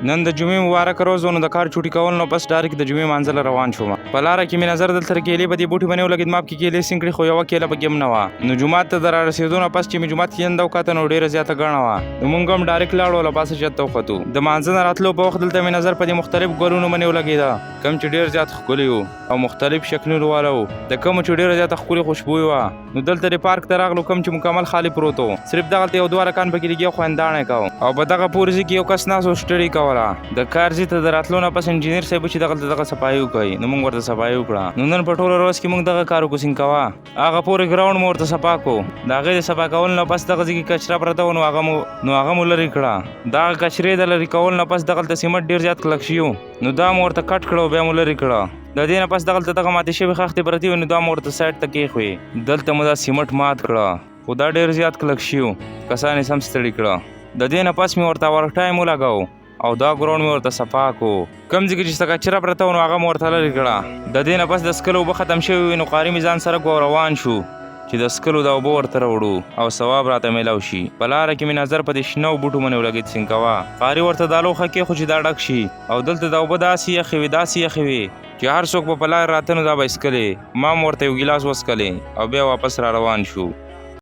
نن د جمعې مبارک ورځ و نو د کار چوټي کول نو پس ډایرکټ د جمعې مانځه له روان شوم. په لاره کې مې نظر دلته کیلې په دې بوټي باندې ولګېد. ما پکې کیلې سینګ کړې خو یوه کیله پکې هم نه وه. نو جومات ته د رارسېدو نه پس چې مې جومات کې ینده وکته نو ډېره زیاته ګڼه وه. نو موږ هم ډایرکټ لاړو له پاسه چت ته وختو. د مانځه نه راتلو په وخت دلته مې نظر په دې مختلف ګلونو باندې ولګېده کوم چې ډېر زیات ښکلي وو او مختلف شکلونو والا وو. د کومو چې ډېره زیاته ښکلې خوشبویي وه. نو دلته د پارک ته راغلو کوم چې مکمل خالي پروت و. صرف دغلته یو دوه رکان پکې لګي خو هنداڼه کوو او په دغه پورې ځای کې یو کس ناست و سټډي کوله. د کار ځای ته د راتلو نه پس انجینر صاحب چې دغه صفایي وکړي نو موږ ورته صفایي وکړه. نو نن په ټوله ورځ کې موږ دغه کار وکړو سینګ هغه پورې ګراونډ مو ورته صفا کړو. د هغې د صفا کولو نه پس دغه ځای کې کچره پرته وه نو هغه مو لرې کړه. دغه کچرې د لرې کولو نه پس دغلته سیمټ ډېر زیات کلک شوي نو دا مو ورته کټ کړه او بیا مو لرې کړه. د دې نه پس دغلته دغه ماتې شوې خښتې پرتې وې نو دا مو ورته سایډ ته کېښوې. دلته مو دا سیمټ مات کړه خو دا ډېر زیات کلک شوي کسان یې سم ستړي کړه. د دې نه پس مې ورته ورټایم ولګاو او دا ګراونډ مې ورته صفا کړو. کوم ځای کې چې کچره پرته وه نو هغه مو ورته لرې کړه. د دې نه پس د څښلو اوبه ختم شوې وې نو قاري مې ځان سره کړو او روان شو چې د څښلو دا اوبه ورته راوړو او ثواب راته میلاو شي. په لاره کې مې نظر په دې شنو بوټو باندې ولګېد سینګ قاري ورته دا لوښه کېښود چې دا ډک شي او دلته دا اوبه داسې یخې وې چې هر څوک به په لاره راته نو دا به یې څښلې. ما هم ورته یو ګیلاس وڅښلې او بیا واپس را روان شو.